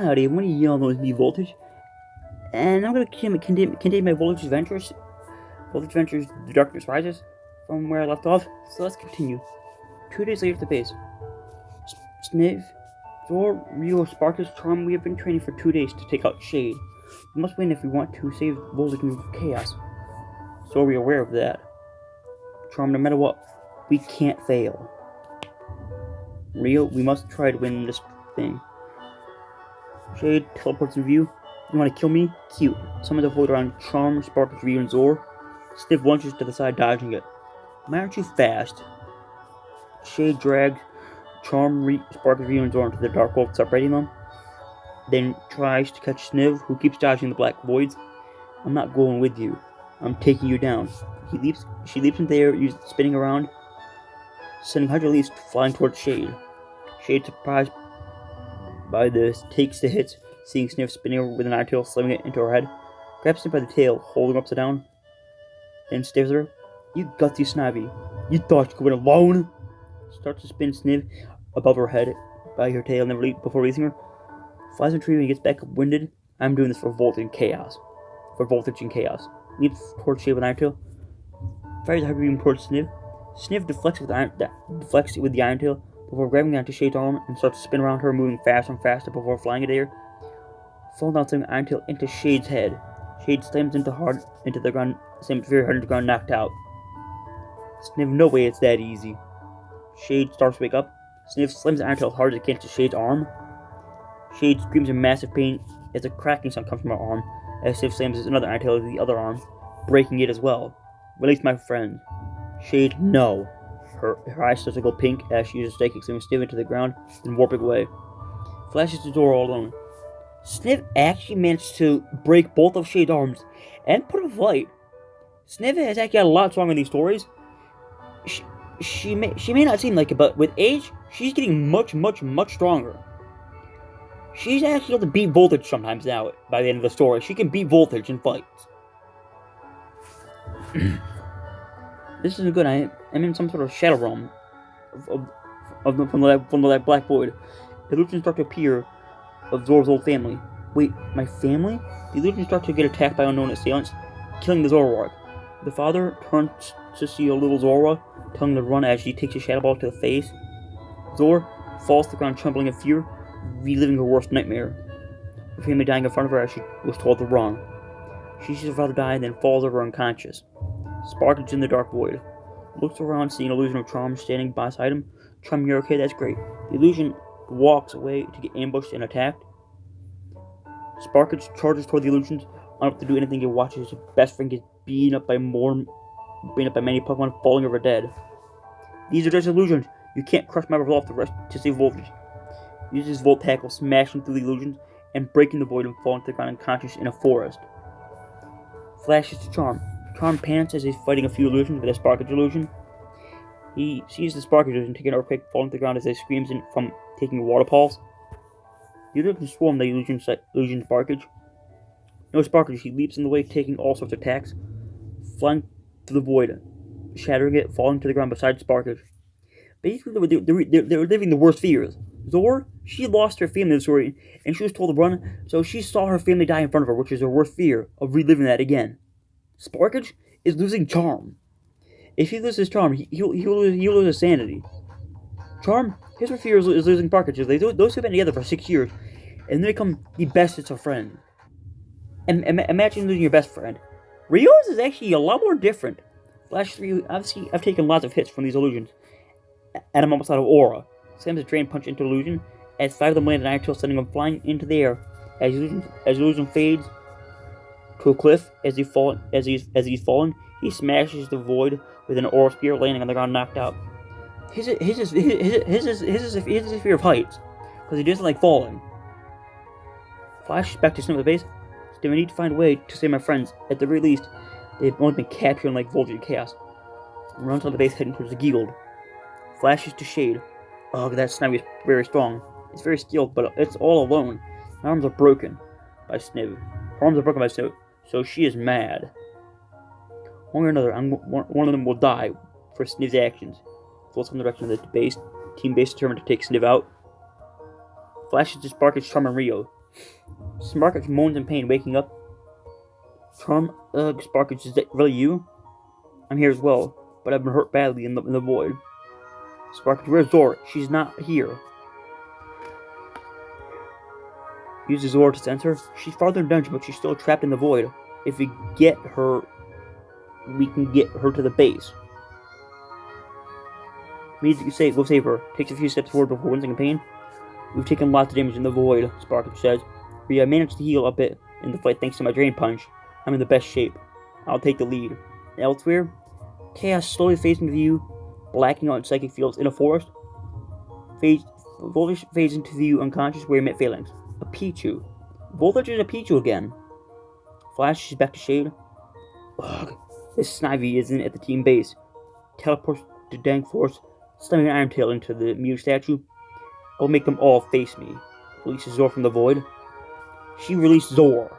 howdy, I'm gonna yell those new voltage, and I'm gonna continue my voltage adventures. Voltage Adventures, The Darkness Rises, from where I left off. So let's continue. 2 days later at the base. Sniv, Zor, Rio, Sparkus, Charm, we have been training for 2 days to take out Shade. We must win if we want to save Voltage from chaos. So we're aware of that. Charm, no matter what, we can't fail. Rio, we must try to win this thing. Shade teleports in view. You want to kill me? Cute. Summon the void around Charm, Sparkus, Rio, and Zor. Sniv lunges to the side, dodging it. Why aren't you fast? Shade drags Charm, Sparkus, Rio, and Zor into the dark world, separating them. Then tries to catch Sniv, who keeps dodging the black voids. I'm not going with you. I'm taking you down. She leaps into the air, spinning around, sending Hydra leaves flying towards Shade. Shade, surprised by this, takes the hits, seeing Sniv spinning over with an iron tail, slamming it into her head. Grabs Sniv by the tail, holding her upside down, then stares at her. You gutsy snivy. You thought you could win alone? Starts to spin Sniv above her head by her tail, never before releasing her. Flies in a tree when he gets back winded. I'm doing this for voltage and chaos. Leaps towards Shade with Iron Tail. Fires a heavy beam towards Sniv. Sniv deflects with the Iron Tail before grabbing onto Shade's arm and starts to spin around her, moving faster and faster before flying into the air. Falling down, sending Iron Tail into Shade's head. Shade slams into the ground, slams very hard into the ground, knocked out. Sniv, no way it's that easy. Shade starts to wake up. Sniv slams the Iron Tail as hard as it can to Shade's arm. Shade screams in massive pain as a cracking sound comes from her arm, as Sniv slams another Iron Tail to the other arm, breaking it as well. Release my friend. Shade, no. Her eyes start to go pink as she uses stake, slamming Sniv into the ground, then warping away. Flashes the door all alone. Sniv actually managed to break both of Shade's arms and put him to flight. Sniv has actually got a lot stronger in these stories. She may not seem like it, but with age, she's getting much stronger. She's actually able to beat Voltage sometimes now. By the end of the story, she can beat Voltage in fights. This isn't good. I'm in some sort of shadow realm from that black void. Illusions start to appear of Zor's old family. Wait, my family? The illusions start to get attacked by unknown assailants, killing the Zoroark. The father turns to see a little Zora, telling her to run as she takes a shadow ball to the face. Zor falls to the ground, trembling in fear, reliving her worst nightmare. Her family dying in front of her as she was told to run. She sees her father die and then falls over unconscious. Sparkus in the dark void. Looks around, seeing an illusion of Charm standing beside him. Charm, you're okay? That's great. The illusion walks away to get ambushed and attacked. Sparkus charges toward the illusions, unable to do anything. He watches his best friend get beaten up by many Pokemon, falling over dead. These are just illusions. You can't crush my resolve to save Voltage. Uses Volt Tackle, smashing through the illusions and breaking the void and falling to the ground unconscious in a forest. Flashes to Charm. Charm panics as he's fighting a few illusions with a Sparkus illusion. He sees the Sparkus illusion take an earthquake, falling to the ground as he screams from taking water pulse. The illusions swarm the illusion Sparkus. No Sparkus, he leaps in the way, taking all sorts of attacks, flying through the void, shattering it, falling to the ground beside Sparkus. Basically, they were living the worst fears. Zor, she lost her family in the story, and she was told to run, so she saw her family die in front of her, which is her worst fear of reliving that again. Sparkus is losing Charm. If he loses Charm, he'll lose his sanity. Charm, his fear is losing Sparkus. Those two have been together for 6 years, and they become the bestest of friends. And imagine losing your best friend. Rio's is actually a lot more different. Flash 3, obviously, I've taken lots of hits from these illusions, and I'm almost out of aura. Slams a drain punch into illusion, as 5 of them land an Iron Tail, sending them flying into the air. As illusion fades to a cliff, as he's fallen, he smashes the void with an aura spear, landing on the ground, knocked out. His is a fear of heights, because he doesn't like falling. Flash back to Sniv at the base. Still, I need to find a way to save my friends. At the very least, they've only been captured like Voltage and Chaos. Runs on the base, heading towards the Giegeld. Flashes to Shade. Ugh, that Snivy is very strong. It's very skilled, but it's all alone. My arms are broken by Sniv. Her arms are broken by Sniv, so she is mad. One way or another, one of them will die for Sniv's actions. Floats in the direction of the base. Team base determined to take Sniv out. Flashes to Sparkus, Charm, and Rio. Sparkage moans in pain, waking up. Charm, Sparkage, is that really you? I'm here as well, but I've been hurt badly in the void. Sparkage, where's Zora? She's not here. Use Zora to sense her. She's farther in the dungeon, but she's still trapped in the void. If we get her, we can get her to the base. We need to go save her. Takes a few steps forward before wincing in pain. We've taken lots of damage in the void, Sparkage says. We managed to heal a bit in the fight thanks to my Drain Punch. I'm in the best shape. I'll take the lead. Elsewhere, Chaos slowly fades into view, blacking out in psychic fields in a forest. Voltage fades into view unconscious where he met Phalanx. A Pichu. Voltage is a Pichu again. Flash is back to Shade. Ugh, this Snivy isn't at the team base. Teleports to Dank Force, slamming an Iron Tail into the Mew statue. I'll make them all face me. Releases Zor from the void. She released Zor.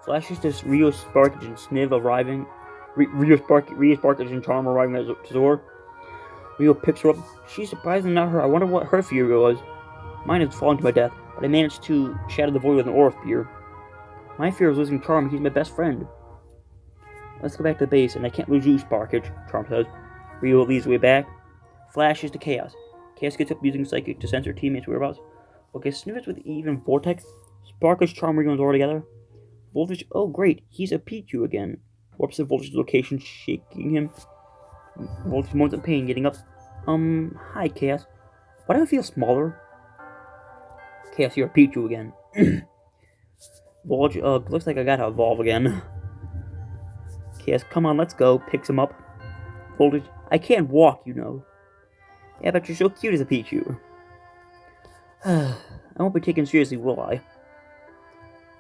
Flashes to Rio, Sparkage, and Sniv arriving. Rio, Sparkage, and Charm arriving at Zor. Rio picks her up. She's surprisingly not her. I wonder what her fury was. Mine has fallen to my death, but I managed to shatter the void with an Aura Spear. My fear is losing Charm. He's my best friend. Let's go back to the base, and I can't lose you, Sparkage, Charm says. Rio leads the way back. Flashes to Chaos. Chaos gets up using Psychic to sense her teammates' whereabouts. Okay, Snippets with even Vortex. Sparkage, Charm, Rio, and Zora together. Voltage, oh great, he's a Pichu again. Warps to Voltage's location, shaking him. Voltage moans in pain, getting up. Hi, Chaos. Why do I feel smaller? Chaos, you're a Pichu again. Voltage, looks like I gotta evolve again. Chaos, come on, let's go. Picks him up. Voltage, I can't walk, you know. Yeah, but you're so cute as a Pichu. I won't be taken seriously, will I?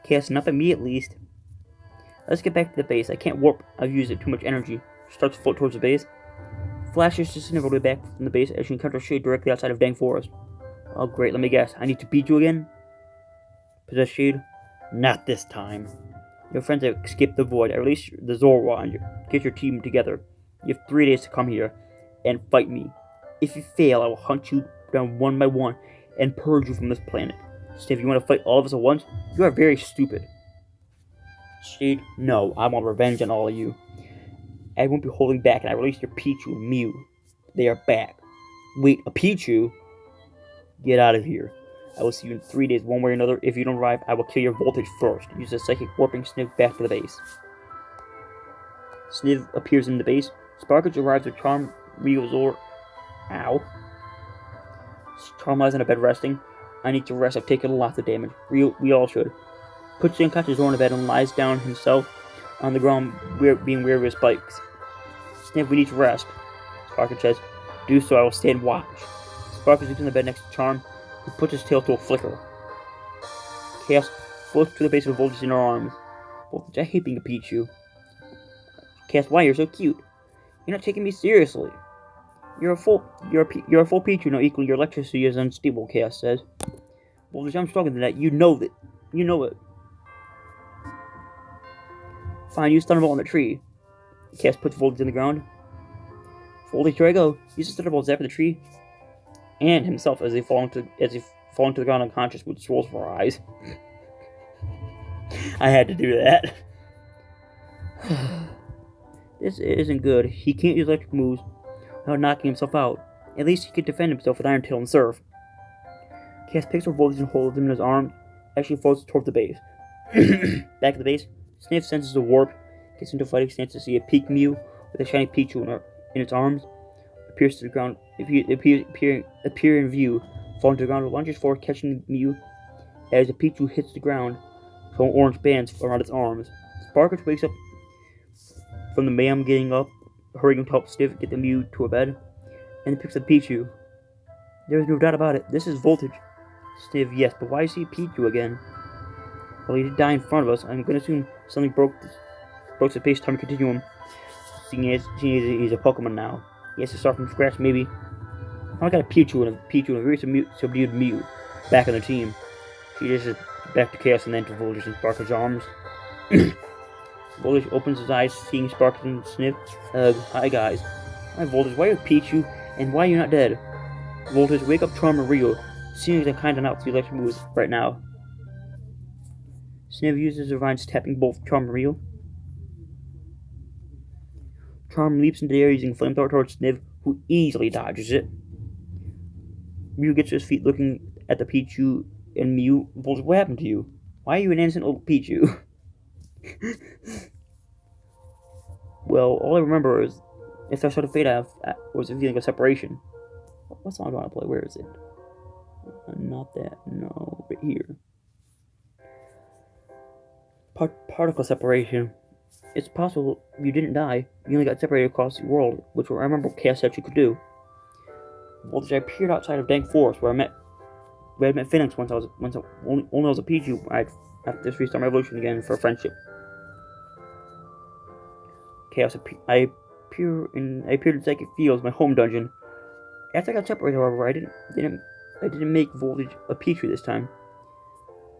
Chaos, not by me at least. Let's get back to the base. I can't warp. I've used it too much energy. Starts to float towards the base. Flashes to Sniv all the way back from the base as she encounters Shade directly outside of Dank Forest. Oh great, let me guess. I need to beat you again? Possess Shade? Not this time. Your friends have escaped the void. I release the Zorwa and get your team together. You have 3 days to come here and fight me. If you fail, I will hunt you down one by one and purge you from this planet. Sniv, you want to fight all of us at once? You are very stupid. Shade, no, I want revenge on all of you. I won't be holding back, and I released your Pichu and Mew. They are back. Wait, a Pichu? Get out of here. I will see you in 3 days, one way or another. If you don't arrive, I will kill your Voltage first. Use the Psychic warping Sniv back to the base. Sniv appears in the base. Sparkage arrives with Charm, Rio, Zor. Ow. Charm lies on a bed resting. I need to rest. I've taken lots of damage. We all should. Puts the unconscious Zor on the bed and lies down himself on the ground, being weary of his spikes. Sniv, we need to rest. Sparkage says, do so, I will stand watch. Sparkage sleeps in the bed next to Charm, who puts his tail to a flicker. Chaos floats to the base with Voltage in her arms. Voltage, I hate being a Pichu. Chaos, why? You're so cute. You're not taking me seriously. You're a full Pichu, now equally your electricity is unstable, Chaos says. Voltage, I'm stronger than that. You know that. You know it. Fine, use Thunderbolt on the tree. Chaos puts Voltage in the ground. Voltage, here I go. Uses Thunderbolt zap the tree and himself as they fall into the ground unconscious with swirls for her eyes. I had to do that. This isn't good. He can't use electric moves without knocking himself out. At least he can defend himself with Iron Tail and Surf. Chaos picks up Voltage and holds him in his arms as she floats toward the base. Back at the base, Sniv senses a warp, gets into a fighting stance to see a peak Mew with a shiny Pichu in its arms, appears to the ground, appear in view, falling to the ground, lunges forward, catching the Mew as the Pichu hits the ground, showing orange bands around its arms. Sparkage wakes up from the mayhem, getting up, hurrying to help Sniv get the Mew to a bed, and picks up Pichu. There is no doubt about it. This is Voltage. Sniv, yes, but why is he Pichu again? Well, he did die in front of us. I'm going to assume something broke the space-time continuum. Seeing as he's a Pokemon now, he has to start from scratch. Maybe I got a Pichu and a very subdued Mew back on the team. She just is back to Chaos and then to Voltage and Sparkage's arms. Voltage opens his eyes, seeing Sparkage and Sniv. Hi guys. Hi Voltage, why are you Pichu and why are you not dead? Voltage, wake up Charm and Rio. Seeing as I'm kinda not with the electric moves right now. Sniv uses Divine's tapping both Charm and Ryu. Charm leaps into the air using Flamethrower towards Sniv, who easily dodges it. Ryu gets to his feet looking at the Pichu and Mew. What happened to you? Why are you an innocent little Pichu? Well, all I remember is if I started to fade out was a feeling of separation. What song do I want to play? Where is it? Not that. No, right here. Particle separation. It's possible you didn't die. You only got separated across the world, which I remember Chaos said you could do. Voltage, I appeared outside of Dank Forest where I met Phoenix once I was a Pichu. I'd have to restart my evolution again for friendship. Chaos, I appeared in Psychic Fields, my home dungeon. After I got separated, however, I didn't make Voltage a Pichu this time.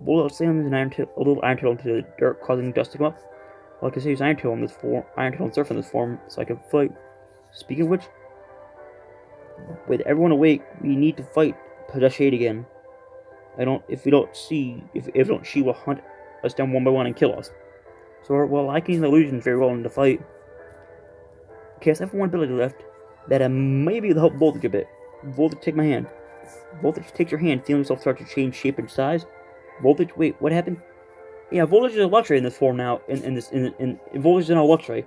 Voltage slammed a little Iron Tail into the dirt, causing dust to come up. Well, I can use Iron Tail and Surf in this form, so I can fight. Speaking of which, with everyone awake, we need to fight Possessed Shade again. She will hunt us down one by one and kill us. So, while I can use illusions very well in the fight, Chaos, I have one ability left that may be able to help Voltage a bit. Voltage, take my hand. Voltage takes your hand, feeling himself start to change shape and size. Voltage, wait, what happened? Yeah, Voltage is a Luxray in this form now. In Voltage is in a Luxray.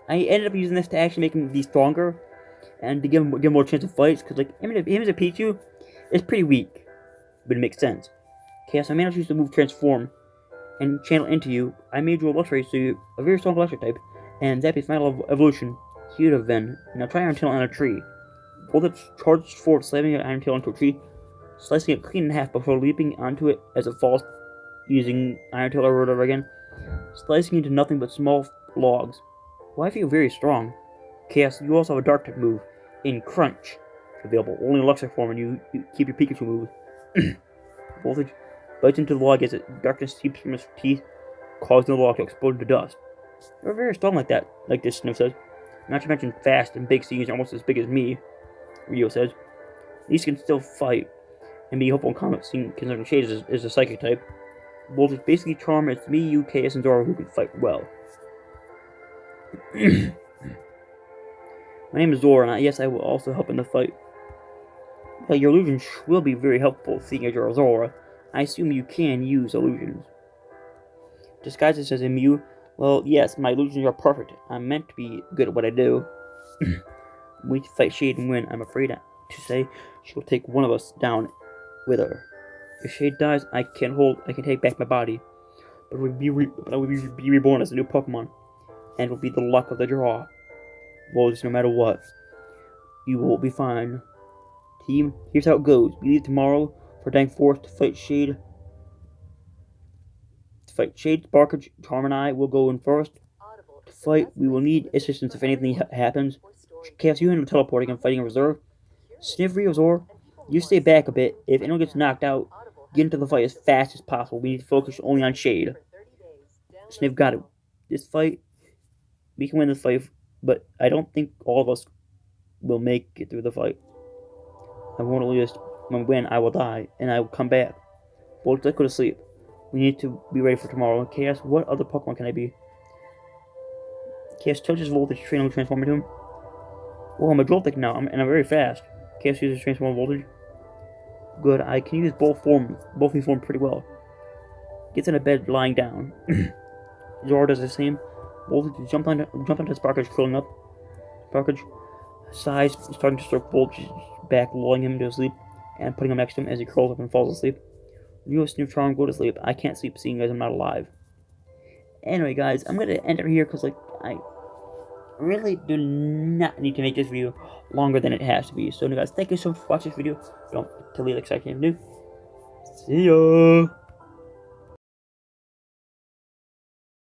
I ended up using this to actually make him be stronger and to give him more chance of fights. Because him as a Pichu is pretty weak, but it makes sense. Chaos, I managed to use the move Transform and channel into you. I made you a Luxray, so you're a very strong Luxray type, and that'd be final evolution. You'd have been. Now try Iron Tail on a tree. Voltage charged forward, slamming your Iron Tail into a tree, slicing it clean in half before leaping onto it as it falls, using Iron Tail over and over again, slicing into nothing but small logs. Well, I feel very strong. Chaos, you also have a Dark type move in Crunch, available only in Luxray form, and you keep your Pikachu moves. Voltage bites into the log as darkness seeps from his teeth, causing the log to explode into dust. You're very strong like this, Sniv says. Not to mention fast and big, seeing almost as big as me, Ryo says. These can still fight and be helpful in combat, seeing considering Shade is a psychic type. Voltage basically Charm, it's me, you, Chaos, and Zora who can fight well. My name is Zora, and yes, I will also help in the fight. But your illusions will be very helpful, seeing as you're a Zora. I assume you can use illusions. Disguises as a Mew. Well, yes, my illusions are perfect. I'm meant to be good at what I do. We fight Shade and win. I'm afraid to say she will take one of us down with her. If Shade dies, I can take back my body, but I will be reborn as a new Pokemon, and it will be the luck of the draw. Well, just no matter what, you will be fine. Team, here's how it goes. We leave tomorrow for Dank Forest to fight Shade. Sparkage, Charm, and I will go in first. To fight, we will need assistance if anything happens. Chaos, you handle teleporting and fighting in reserve. Sniv, Ryo, Zora, you stay back a bit. If anyone gets knocked out, get into the fight as fast as possible. We need to focus only on Shade. Sniv, got it. This fight, we can win this fight, but I don't think all of us will make it through the fight. I won't lose. When we win, I will die, and I will come back. Voltage, let's go to sleep. We need to be ready for tomorrow. Chaos, what other Pokemon can I be? Chaos touches Voltage, training transform into him. Well, I'm a Joltik now, and I'm very fast. Chaos uses transform Voltage. Good, I can use both these forms pretty well. Gets in a bed lying down. Zora does the same. Voltage jumped onto Sparkage, curling up. Sparkage sighs, starting to stroke Voltage's back, lulling him to sleep, and putting him next to him as he curls up and falls asleep. Ryo, Sniv, Charm, go to sleep. I can't sleep seeing as I'm not alive. Anyway, guys, I'm gonna end it here because, I really do not need to make this video longer than it has to be. So, guys, thank you so much for watching this video. Don't forget to leave a like, subscribe, and new. See ya!